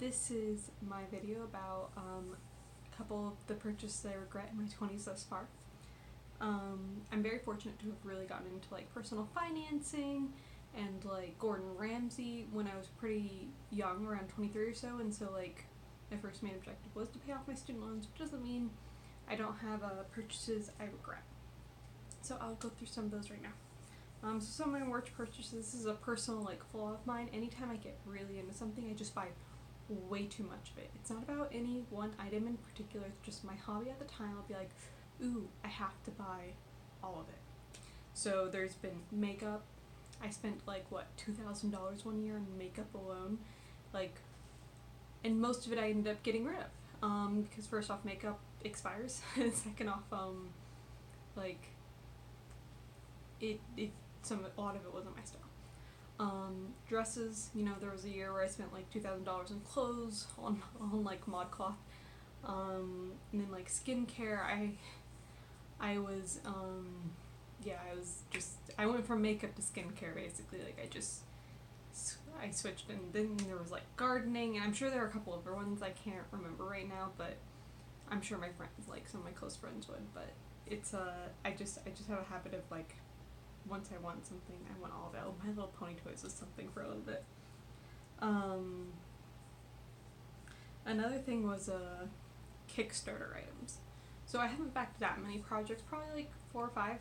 This is my video about a couple of the purchases I regret in my 20s thus far. I'm very fortunate to have really gotten into like personal financing and like Gordon Ramsay when I was pretty young, around 23 or so, and so like my first main objective was to pay off my student loans, which doesn't mean I don't have purchases I regret. So I'll go through some of those right now. So some of my worst purchases, this is a personal like flaw of mine. Anytime I get really into something, I just buy way too much of it. It's not about any one item in particular, it's just my hobby at the time. I'll be like, ooh, I have to buy all of it. So there's been makeup. I spent like what, $2,000 one year on makeup alone, like, and most of it I ended up getting rid of, because first off, makeup expires, and second off, like, a lot of it wasn't my style. Dresses, you know, there was a year where I spent like $2,000 in clothes, on like ModCloth, and then like skincare, I went from makeup to skincare basically. Like I switched, and then there was like gardening, and I'm sure there are a couple other ones I can't remember right now, but I'm sure my friends, like some of my close friends would, but it's I just have a habit of like, once I want something, I want all of it. Oh, My Little Pony toys was something for a little bit. Another thing was Kickstarter items. So I haven't backed that many projects, probably like 4 or 5.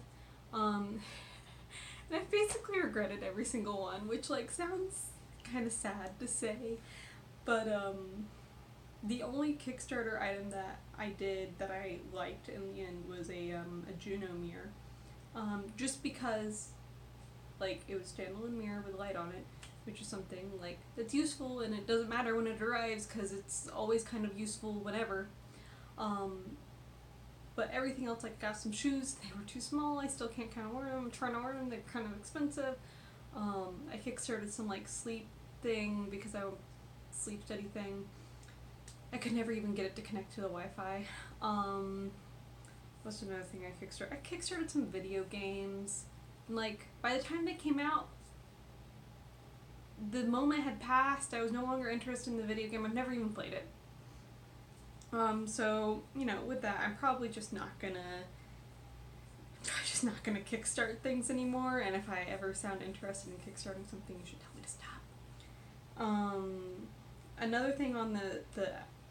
And I've basically regretted every single one, which like sounds kind of sad to say, but the only Kickstarter item that I did that I liked in the end was a Juno mirror. Just because, like, it was a standalone mirror with a light on it, which is something, like, that's useful, and it doesn't matter when it arrives, because it's always kind of useful whenever. But everything else, like, I got some shoes, they were too small, I still can't kind of wear them, I'm trying to wear them, they're kind of expensive. I kickstarted some, like, sleep thing, because I sleep study thing. I could never even get it to connect to the Wi-Fi. What's another thing I kickstarted? I kickstarted some video games. And like, by the time they came out, the moment had passed. I was no longer interested in the video game. I've never even played it. So, you know, with that, I'm probably just not gonna kickstart things anymore, and if I ever sound interested in kickstarting something, you should tell me to stop. Another thing on the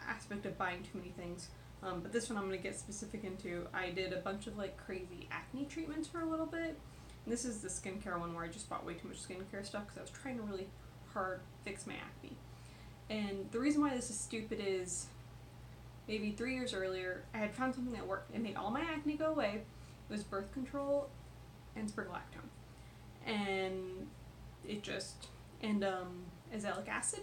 aspect of buying too many things, but this one I'm going to get specific into. I did a bunch of like crazy acne treatments for a little bit. And this is the skincare one where I just bought way too much skincare stuff because I was trying to really hard fix my acne. And the reason why this is stupid is maybe 3 years earlier, I had found something that worked. It made all my acne go away. It was birth control and spironolactone. And it just, and azelaic acid.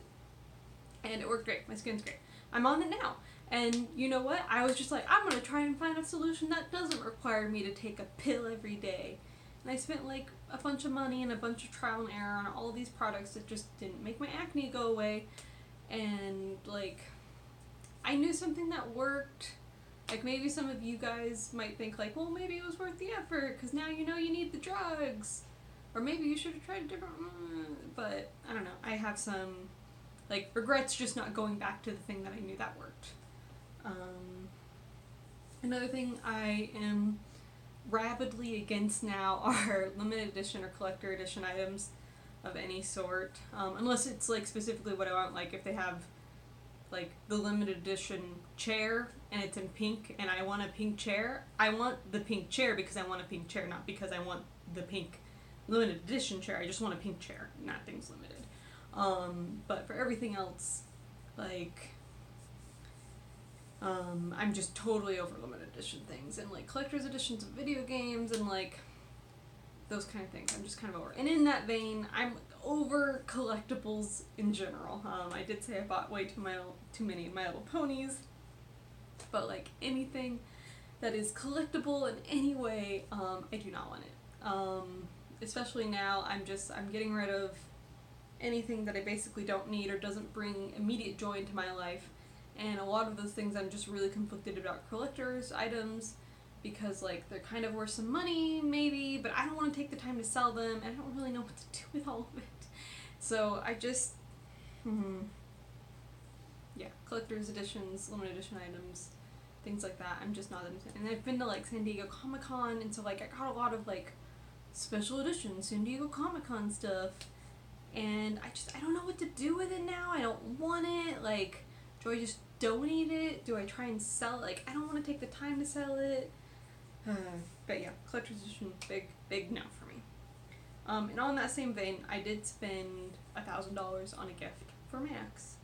And it worked great. My skin's great. I'm on it now. And you know what? I was just like, I'm going to try and find a solution that doesn't require me to take a pill every day. And I spent like a bunch of money and a bunch of trial and error on all these products that just didn't make my acne go away. And like, I knew something that worked. Like maybe some of you guys might think like, well, maybe it was worth the effort because now you know you need the drugs. Or maybe you should have tried a different one. But I don't know. I have some like regrets just not going back to the thing that I knew that worked. Another thing I am rabidly against now are limited edition or collector edition items of any sort, unless it's like specifically what I want. Like if they have like the limited edition chair and it's in pink and I want a pink chair, I want the pink chair because I want a pink chair, not because I want the pink limited edition chair. I just want a pink chair, not things limited. But for everything else, like, I'm just totally over limited edition things and like collector's editions of video games and like those kind of things. I'm just kind of over. And in that vein, I'm over collectibles in general. I did say I bought way too many My Little Ponies, but like anything that is collectible in any way, I do not want it. Especially now, I'm getting rid of anything that I basically don't need or doesn't bring immediate joy into my life. And a lot of those things I'm just really conflicted about collector's items because like they're kind of worth some money maybe, but I don't want to take the time to sell them and I don't really know what to do with all of it. So I just yeah, collector's editions, limited edition items, things like that. I'm just not into. And I've been to like San Diego Comic-Con, and so like I got a lot of like special edition San Diego Comic-Con stuff, and I don't know what to do with it now. I don't want it. Like, do I just donate it? Do I try and sell it? Like, I don't want to take the time to sell it. But yeah, collector's edition, big no for me. And on that same vein, I did spend $1,000 on a gift for my ex.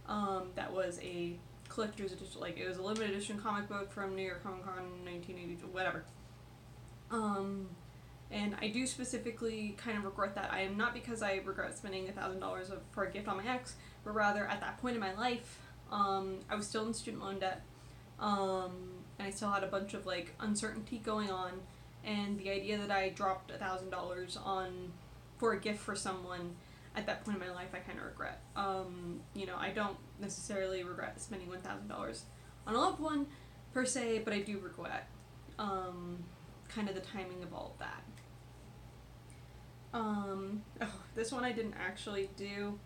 That was a collector's edition, like it was a limited edition comic book from New York Comic Con 1982, whatever. And I do specifically kind of regret that. I am not because I regret spending $1,000 for a gift on my ex, but rather at that point in my life, I was still in student loan debt, and I still had a bunch of like uncertainty going on, and the idea that I dropped $1,000 on for a gift for someone at that point in my life, I kind of regret. You know, I don't necessarily regret spending $1,000 on a loved one per se, but I do regret kind of the timing of all of that. This one I didn't actually do,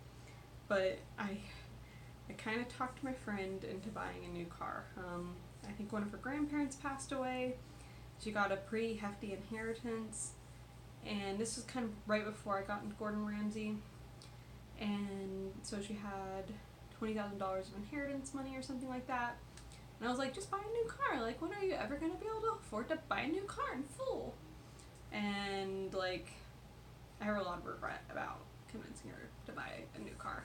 but I kind of talked my friend into buying a new car. I think one of her grandparents passed away. She got a pretty hefty inheritance, and this was kind of right before I got into Gordon Ramsay, and so she had $20,000 of inheritance money or something like that, and I was like, just buy a new car. Like, when are you ever going to be able to afford to buy a new car in full? And like, I have a lot of regret about convincing her to buy a new car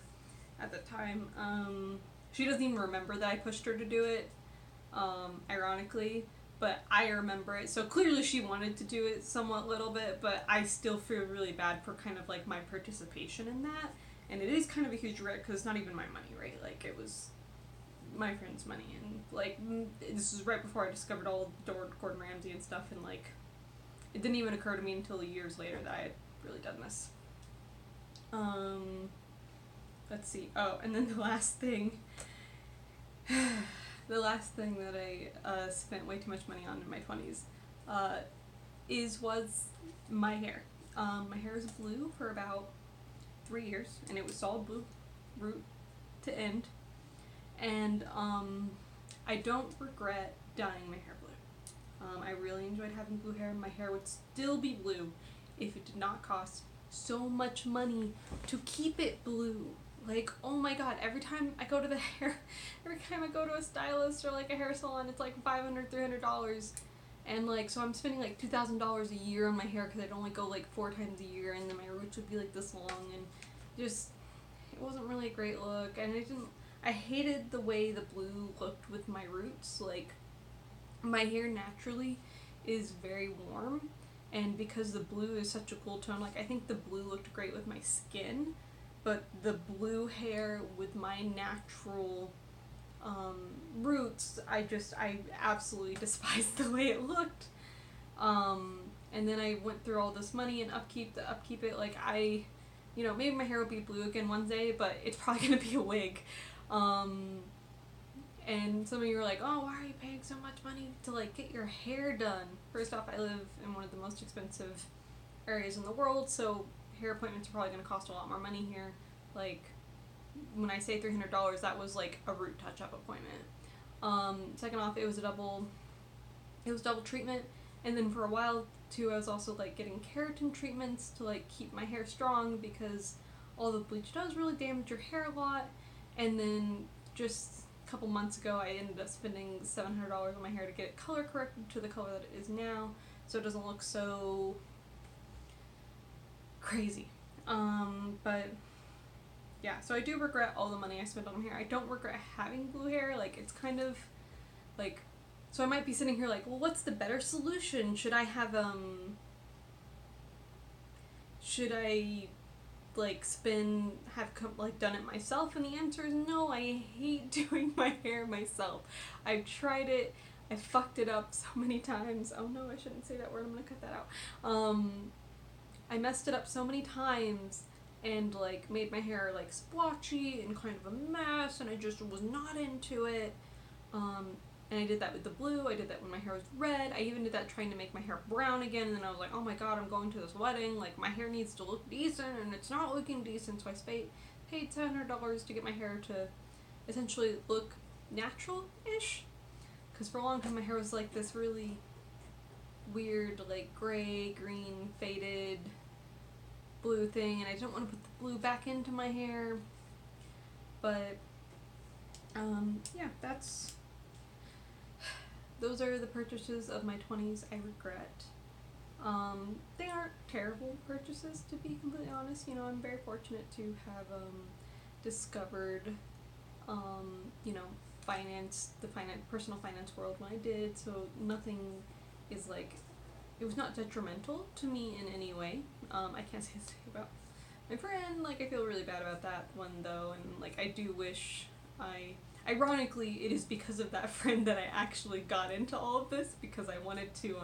at the time. She doesn't even remember that I pushed her to do it, ironically, but I remember it. So clearly she wanted to do it somewhat little bit, but I still feel really bad for kind of like my participation in that. And it is kind of a huge regret because it's not even my money, right? Like, it was my friend's money, and like, this was right before I discovered all Gordon Ramsay and stuff, and like, it didn't even occur to me until years later that I had really done this. Let's see. Oh, and then the last thing that I spent way too much money on in my 20s was my hair. My hair was blue for about 3 years, and it was solid blue, root to end. And I don't regret dyeing my hair blue. I really enjoyed having blue hair. My hair would still be blue if it did not cost so much money to keep it blue. Like, oh my god, every time I go to a stylist or like a hair salon, it's like $500, $300. And like, so I'm spending like $2,000 a year on my hair because I'd only go like 4 times a year, and then my roots would be like this long, and just, it wasn't really a great look. And I hated the way the blue looked with my roots. Like, my hair naturally is very warm, and because the blue is such a cool tone, like, I think the blue looked great with my skin, but the blue hair with my natural roots, I absolutely despised the way it looked. And then I went through all this money and upkeep it, like, maybe my hair will be blue again one day, but it's probably gonna be a wig. And some of you were like, oh, why are you paying so much money to like get your hair done? First off, I live in one of the most expensive areas in the world, so hair appointments are probably going to cost a lot more money here. Like, when I say $300, that was like a root touch-up appointment. Second off, it was double treatment, and then for a while too, I was also like getting keratin treatments to like keep my hair strong, because all the bleach does really damage your hair a lot. And then just a couple months ago, I ended up spending $700 on my hair to get it color corrected to the color that it is now, so it doesn't look so crazy. But yeah, so I do regret all the money I spent on my hair. I don't regret having blue hair. Like, it's kind of like, so I might be sitting here like, well, what's the better solution? Should I have done it myself? And the answer is no. I hate doing my hair myself. I've tried it. I fucked it up so many times. Oh no, I shouldn't say that word. I'm gonna cut that out. I messed it up so many times, and like made my hair like splotchy and kind of a mess, and I just was not into it. And I did that with the blue. I did that when my hair was red. I even did that trying to make my hair brown again, and then I was like, oh my god, I'm going to this wedding, like, my hair needs to look decent, and it's not looking decent. So I paid $700 to get my hair to essentially look natural-ish. Because for a long time my hair was like this really weird, like gray, green, faded blue thing, and I didn't want to put the blue back into my hair. But yeah, those are the purchases of my 20s I regret. They aren't terrible purchases, to be completely honest. You know, I'm very fortunate to have discovered, you know, personal finance world when I did, so nothing is like, it was not detrimental to me in any way. I can't say the same about my friend. Like, I feel really bad about that one though, and like I do wish ironically, it is because of that friend that I actually got into all of this, because I wanted to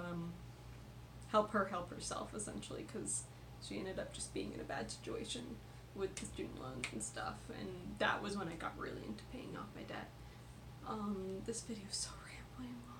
help her help herself, essentially, because she ended up just being in a bad situation with the student loans and stuff, and that was when I got really into paying off my debt. This video is so rambling long.